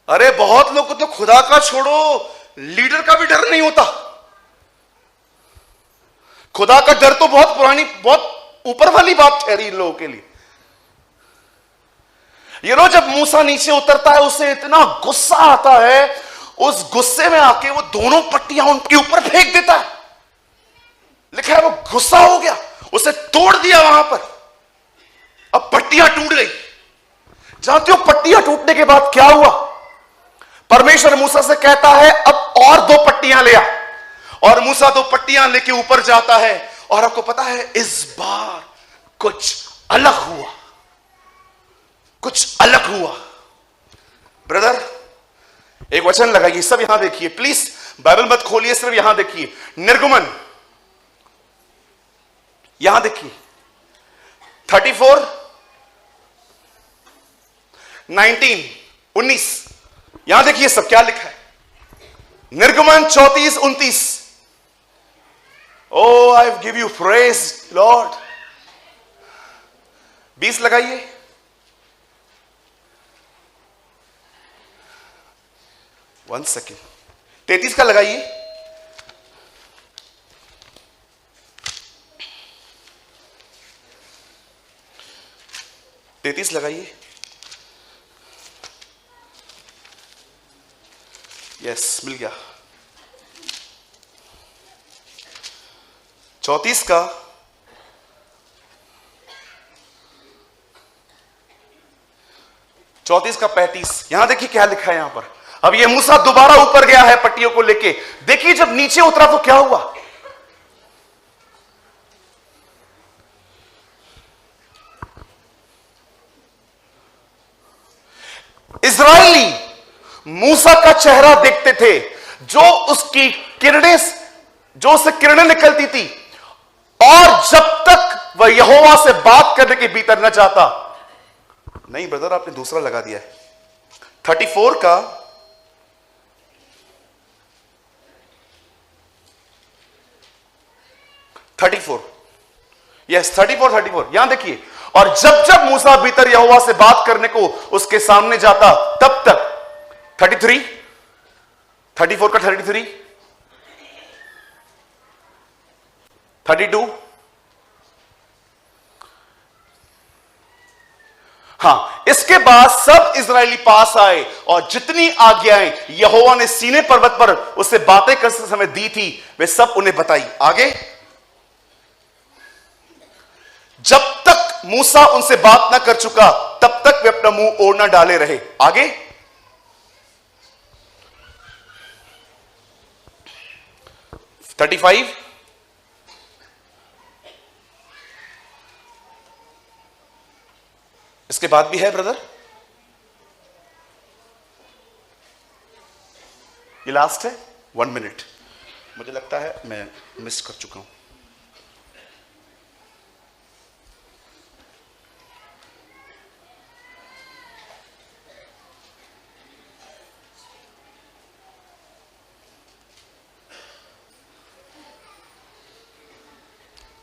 अरे बहुत लोग को तो खुदा का छोड़ो, लीडर का भी डर नहीं होता। खुदा का डर तो बहुत पुरानी, बहुत ऊपर वाली बात ठहरी इन लोगों के लिए। ये लो, जब मूसा नीचे उतरता है उसे इतना गुस्सा आता है, उस गुस्से में आके वो दोनों पट्टियां उनके ऊपर फेंक देता है। लिखा है वो गुस्सा हो गया, उसे तोड़ दिया वहां पर। अब पट्टियां टूट गई। जानते हो पट्टियां टूटने के बाद क्या हुआ? परमेश्वर मूसा से कहता है अब और 2 पट्टियां ले आ, और मूसा 2 पट्टियां लेके ऊपर जाता है। और आपको पता है इस बार कुछ अलग हुआ, कुछ अलग हुआ। ब्रदर एक वचन लगाइए, सब यहां देखिए प्लीज, बाइबल मत खोलिए, सिर्फ यहां देखिए। निर्गमन, यहां देखिए 34, 19, यहां देखिए सब क्या लिखा है। निर्गमन 34, 29। Oh I give you praise Lord. 20 लगाइए। 1 सेकेंड। 33 का लगाइए। लगाइए। यस, मिल गया। 34 का 35। यहां देखिए क्या लिखा है यहां पर। अब ये मूसा दोबारा ऊपर गया है पट्टियों को लेके। देखिए जब नीचे उतरा तो क्या हुआ। इजरायली मूसा का चेहरा देखते थे, जो उसकी किरणें, जो उससे किरणें निकलती थी, और जब तक वह यहोवा से बात करने के भीतर न जाता। नहीं ब्रदर, आपने दूसरा लगा दिया है। 34 का 34, यस 34। यहां देखिए, और जब जब मूसा भीतर यहोवा से बात करने को उसके सामने जाता, तब तक 34 का 33, 32। हाँ, इसके बाद सब इजरायली पास आए, और जितनी आज्ञाएं यहोवा ने सीने पर्वत पर उससे बातें करते समय दी थी, वे सब उन्हें बताई। आगे, जब तक मूसा उनसे बात ना कर चुका, तब तक वे अपना मुंह ओढ़ ना डाले रहे। आगे, $35। इसके बाद भी है ब्रदर, ये लास्ट है। 1 मिनट, मुझे लगता है मैं मिस कर चुका हूं।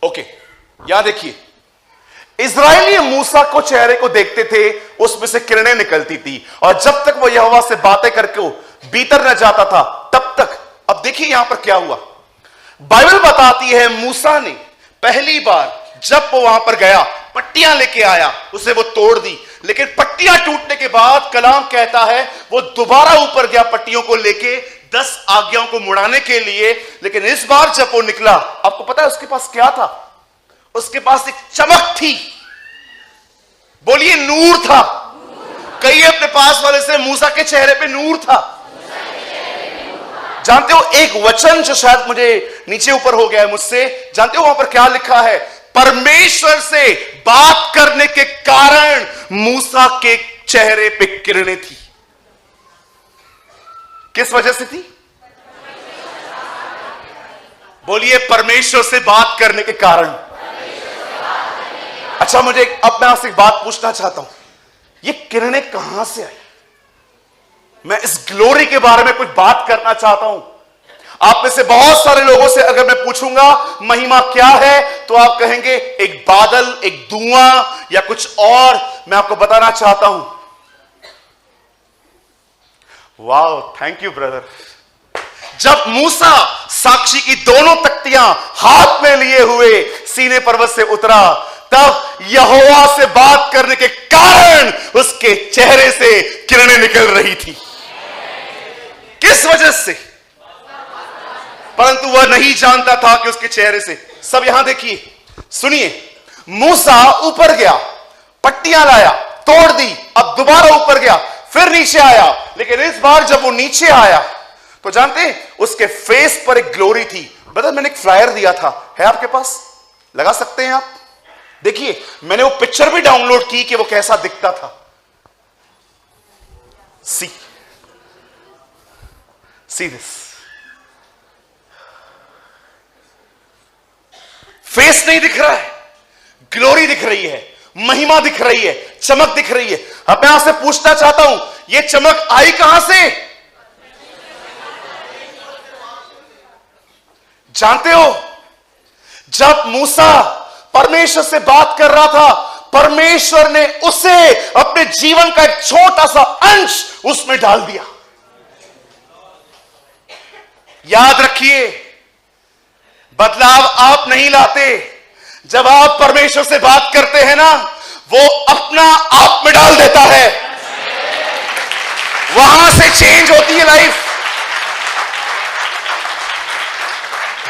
ओके, यहां देखिए, इजरायली मूसा को चेहरे को देखते थे, उसमें से किरणें निकलती थी, और जब तक वो यहोवा से बातें करके भीतर न जाता था, तब तक। अब देखिए यहां पर क्या हुआ। बाइबल बताती है मूसा ने पहली बार जब वो वहां पर गया, पट्टियां लेके आया, उसे वो तोड़ दी। लेकिन पट्टियां टूटने के बाद कलाम कहता है वो दोबारा ऊपर गया पट्टियों को लेके 10 आज्ञाओं को मुड़ाने के लिए। लेकिन इस बार जब वो निकला, आपको पता है उसके पास क्या था? उसके पास एक चमक थी। बोलिए नूर था। कहिए अपने पास वाले से, मूसा के चेहरे पे नूर था। जानते हो एक वचन जो शायद मुझे नीचे ऊपर हो गया है मुझसे, जानते हो वहां पर क्या लिखा है? परमेश्वर से बात करने के कारण मूसा के चेहरे पे किरणें थी। किस वजह से थी? बोलिए परमेश्वर से बात करने के कारण। अच्छा, मुझे अब मैं आपसे एक बात पूछना चाहता हूं, ये किरणें कहां से आई? मैं इस ग्लोरी के बारे में कुछ बात करना चाहता हूं। आप में से बहुत सारे लोगों से अगर मैं पूछूंगा महिमा क्या है, तो आप कहेंगे एक बादल, एक धुआं या कुछ और। मैं आपको बताना चाहता हूं, वाओ, थैंक यू ब्रदर। जब मूसा साक्षी की दोनों तख्तियां हाथ में लिए हुए सीने पर्वत से उतरा, तब यहोवा से बात करने के कारण उसके चेहरे से किरणें निकल रही थी। किस वजह से? परंतु वह नहीं जानता था कि उसके चेहरे से। सब यहां देखिए, सुनिए। मूसा ऊपर गया, पट्टियां लाया, तोड़ दी, अब दोबारा ऊपर गया, फिर नीचे आया। लेकिन इस बार जब वो नीचे आया तो जानते हैं उसके फेस पर एक ग्लोरी थी। ब्रदर, मैंने एक फ्लायर दिया था, है आपके पास? लगा सकते हैं आप? देखिए, मैंने वो पिक्चर भी डाउनलोड की कि वो कैसा दिखता था। See this. फेस नहीं दिख रहा है, ग्लोरी दिख रही है, महिमा दिख रही है, चमक दिख रही है। अब मैं आपसे पूछना चाहता हूं, यह चमक आई कहां से? जानते हो, जब मूसा परमेश्वर से बात कर रहा था, परमेश्वर ने उसे अपने जीवन का एक छोटा सा अंश उसमें डाल दिया। याद रखिए, बदलाव आप नहीं लाते। जब आप परमेश्वर से बात करते हैं ना, वो अपना आप में डाल देता है, वहां से चेंज होती है लाइफ।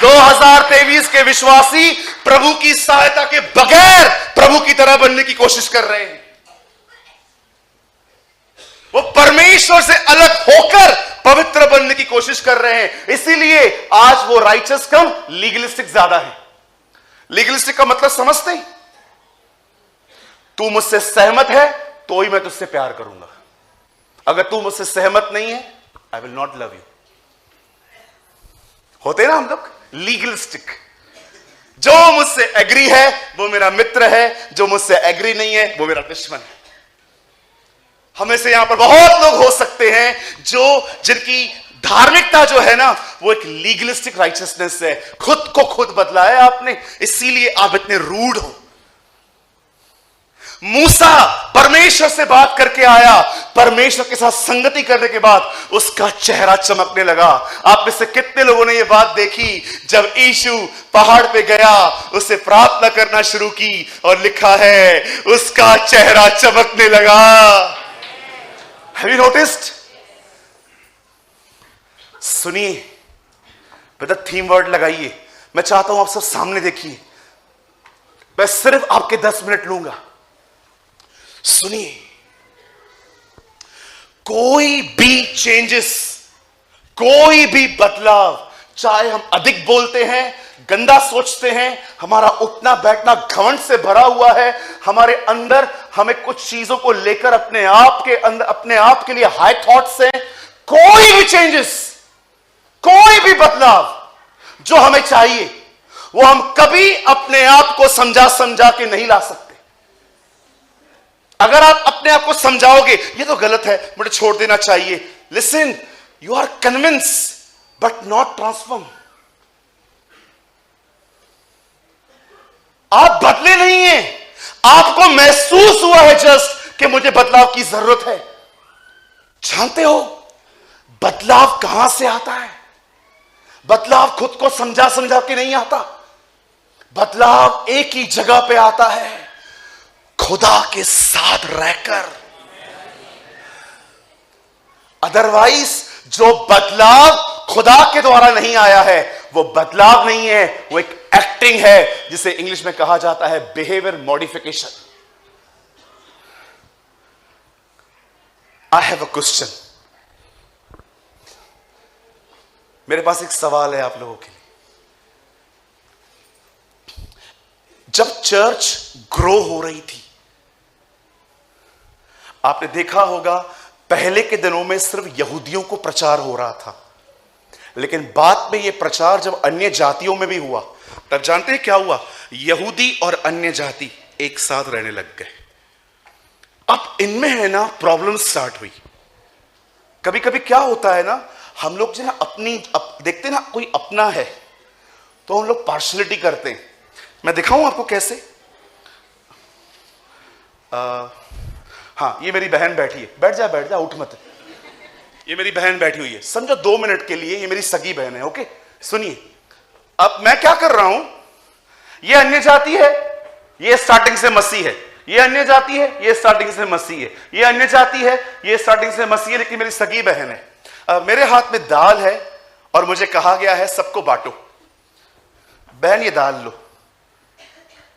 2023 के विश्वासी प्रभु की सहायता के बगैर प्रभु की तरह बनने की कोशिश कर रहे हैं। वो परमेश्वर से अलग होकर पवित्र बनने की कोशिश कर रहे हैं। इसीलिए आज वो राइचस कम, लीगलिस्टिक ज्यादा है। लीगलिस्टिक का मतलब समझते हैं? तू मुझसे सहमत है तो ही मैं तुझसे प्यार करूंगा, अगर तू मुझसे सहमत नहीं है, I will not love you. होते ना हम लोग लीगलिस्टिक। जो मुझसे एग्री है वो मेरा मित्र है, जो मुझसे एग्री नहीं है वो मेरा दुश्मन है। हमें से यहां पर बहुत लोग हो सकते हैं जिनकी धार्मिकता जो है ना, वो एक लीगलिस्टिक राइचियसनेस है। खुद को खुद बदला है आपने, इसीलिए आप इतने रूड हो। मूसा परमेश्वर से बात करके आया, परमेश्वर के साथ संगति करने के बाद उसका चेहरा चमकने लगा। आप में से कितने लोगों ने यह बात देखी? जब यीशु पहाड़ पे गया, उसे प्रार्थना करना शुरू की और लिखा है उसका चेहरा चमकने लगा। Have you noticed? सुनिए, ब्रदर, थीम वर्ड लगाइए। मैं चाहता हूं आप सब सामने देखिए। मैं सिर्फ आपके 10 मिनट लूंगा। सुनिए, कोई भी चेंजेस, कोई भी बदलाव, चाहे हम अधिक बोलते हैं, गंदा सोचते हैं, हमारा उठना बैठना घमंड से भरा हुआ है, हमारे अंदर हमें कुछ चीजों को लेकर अपने आप के अंदर, अपने आप के लिए हाई थॉट्स हैं, कोई भी चेंजेस, कोई भी बदलाव जो हमें चाहिए, वो हम कभी अपने आप को समझा के नहीं ला सकते। अगर आप अपने आप को समझाओगे ये तो गलत है, मुझे छोड़ देना चाहिए, listen, you are convince but not transform. आप बदले नहीं हैं, आपको महसूस हुआ है जस्ट कि मुझे बदलाव की जरूरत है। जानते हो बदलाव कहां से आता है? बदलाव खुद को समझा के नहीं आता। बदलाव एक ही जगह पे आता है, खुदा के साथ रहकर। अदरवाइज जो बदलाव खुदा के द्वारा नहीं आया है, वो बदलाव नहीं है, वो एक एक्टिंग है, जिसे इंग्लिश में कहा जाता है behaviour modification. I have a question. मेरे पास एक सवाल है आप लोगों के लिए। जब चर्च ग्रो हो रही थी, आपने देखा होगा पहले के दिनों में सिर्फ यहूदियों को प्रचार हो रहा था, लेकिन बाद में यह प्रचार जब अन्य जातियों में भी हुआ, तब जानते हैं क्या हुआ? यहूदी और अन्य जाति एक साथ रहने लग गए। अब इनमें है ना प्रॉब्लम स्टार्ट हुई। कभी कभी क्या होता है ना, हम लोग जो ना देखते ना कोई अपना है तो हम लोग पार्शलिटी करते हैं। मैं दिखाऊं आपको कैसे? हाँ, ये मेरी बहन बैठी है, बैठ जा, उठ मत। ये मेरी बहन बैठी हुई है, समझो 2 मिनट के लिए ये मेरी सगी बहन है। ओके, सुनिए, अब मैं क्या कर रहा हूं, ये अन्य जाति है, ये स्टार्टिंग से मसीह है, ये अन्य जाति है, ये स्टार्टिंग से मसीह है, ये अन्य जाति है, ये स्टार्टिंग से मसीह है, लेकिन मेरी सगी बहन है। मेरे हाथ में दाल है और मुझे कहा गया है सबको बांटो। बहन ये दाल लो,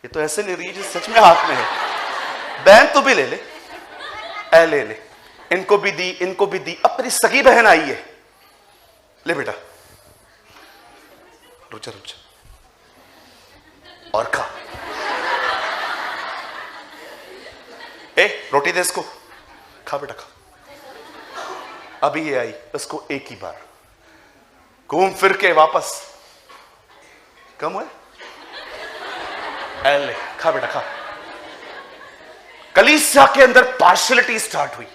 ये तो ऐसे ले रही है जो सच में हाथ में है। बहन तू भी ले ले, ले ले, इनको भी दी, इनको भी दी। अब मेरी सगी बहन आई है, ले बेटा, रुक जा और खा। रोटी दे इसको, खा बेटा खा। अभी ये आई, इसको एक ही बार घूम फिर के वापस कम हुए, ले खा बेटा खा। कलीसिया के अंदर पार्शियलिटी स्टार्ट हुई।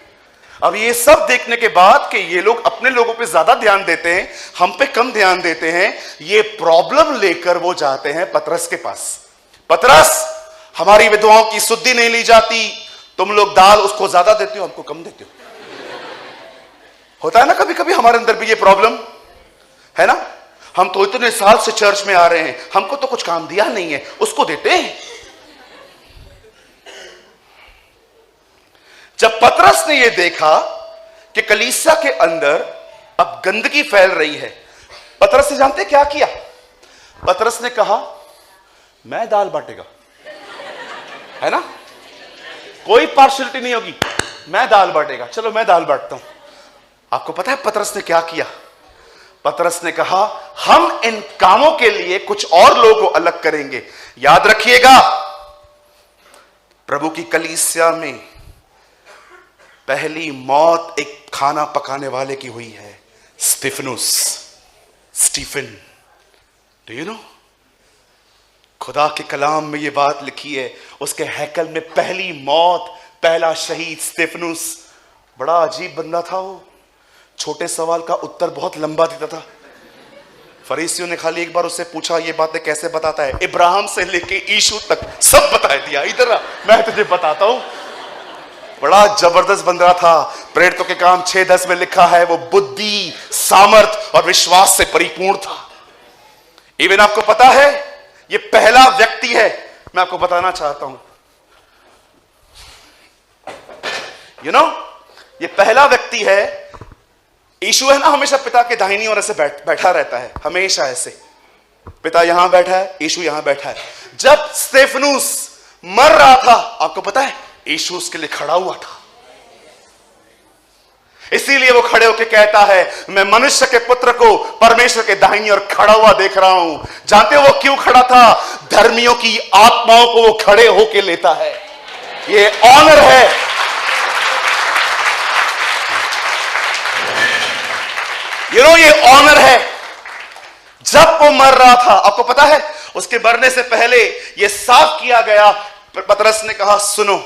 अब ये सब देखने के बाद कि ये लोग अपने लोगों पे ज्यादा ध्यान देते हैं, हम पे कम ध्यान देते हैं, ये प्रॉब्लम लेकर वो जाते हैं पतरस के पास। पतरस, हमारी विधवाओं की सुद्धि नहीं ली जाती, तुम लोग दाल उसको ज्यादा देते हो, हमको कम देते हो। होता है ना कभी कभी हमारे अंदर भी ये प्रॉब्लम है ना। हम तो इतने साल से चर्च में आ रहे हैं, हमको तो कुछ काम दिया नहीं है, उसको देते हैं। जब पतरस ने यह देखा कि कलीसिया के अंदर अब गंदगी फैल रही है, पतरस ने जानते क्या किया? पतरस ने कहा मैं दाल बांटेगा, है ना, कोई पार्शियलिटी नहीं होगी, मैं दाल बांटेगा, चलो मैं दाल बांटता हूं। आपको पता है पतरस ने क्या किया? पतरस ने कहा हम इन कामों के लिए कुछ और लोगों को अलग करेंगे। याद रखिएगा, प्रभु की कलीसिया में पहली मौत एक खाना पकाने वाले की हुई है, स्टीफन। डू यू नो, खुदा के कलाम में यह बात लिखी है, उसके हैकल में पहली मौत, पहला शहीद स्तिफनुस। बड़ा अजीब बंदा था वो, छोटे सवाल का उत्तर बहुत लंबा देता था। फरीसियों ने खाली एक बार उससे पूछा ये बातें कैसे बताता है, इब्राहिम से लेके यीशु तक सब बता दिया। इधर मैं तुझे बताता हूं। बड़ा जबरदस्त बंदा था। प्रेरितों के काम 6:10 में लिखा है वो बुद्धि, सामर्थ और विश्वास से परिपूर्ण था। इवन आपको पता है ये पहला व्यक्ति है, मैं आपको बताना चाहता हूं, यू नो, ये पहला व्यक्ति है। यीशु है ना, हमेशा पिता के दाहिनी ओर ऐसे बैठा रहता है, हमेशा ऐसे। पिता यहां बैठा है, यीशु यहां बैठा है। जब स्तेफनुस मर रहा था, आपको पता है यीशु उसके लिए खड़ा हुआ था। इसीलिए वो खड़े होकर कहता है मैं मनुष्य के पुत्र को परमेश्वर के दाहिनी ओर खड़ा हुआ देख रहा हूं। जानते हो वो क्यों खड़ा था? धर्मियों की आत्माओं को वो खड़े होकर लेता है। ये ऑनर है। ये ऑनर है। जब वो मर रहा था, आपको पता है उसके मरने से पहले ये साफ किया गया, पतरस ने कहा सुनो,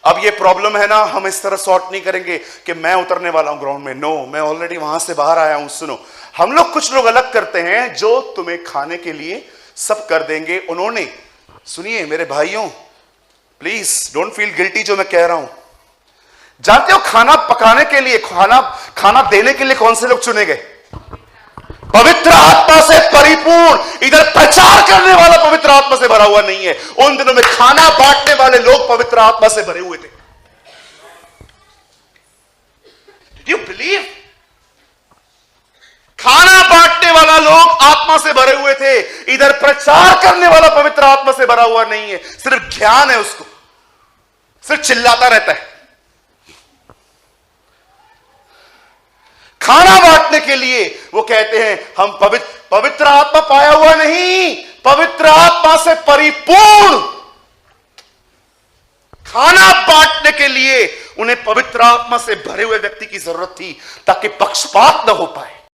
अब ये प्रॉब्लम है ना, हम इस तरह सॉर्ट नहीं करेंगे कि मैं उतरने वाला हूं ग्राउंड में। नो, मैं ऑलरेडी वहां से बाहर आया हूं। सुनो, हम लोग कुछ लोग अलग करते हैं जो तुम्हें खाने के लिए सब कर देंगे। उन्होंने, सुनिए मेरे भाइयों, प्लीज डोंट फील गिल्टी जो मैं कह रहा हूं। जानते हो खाना पकाने के लिए, खाना देने के लिए कौन से लोग चुने गए? पवित्र आत्मा से परिपूर्ण। इधर प्रचार करने वाला पवित्र आत्मा से भरा हुआ नहीं है। उन दिनों में खाना बांटने वाले लोग पवित्र आत्मा से भरे हुए थे। Did you believe? खाना बांटने वाला लोग आत्मा से भरे हुए थे। इधर प्रचार करने वाला पवित्र आत्मा से भरा हुआ नहीं है, सिर्फ ज्ञान है उसको, सिर्फ चिल्लाता रहता है। खाना बांटने के लिए वो कहते हैं हम पवित्र आत्मा पाया हुआ नहीं, पवित्र आत्मा से परिपूर्ण। खाना बांटने के लिए उन्हें पवित्र आत्मा से भरे हुए व्यक्ति की जरूरत थी ताकि पक्षपात न हो पाए।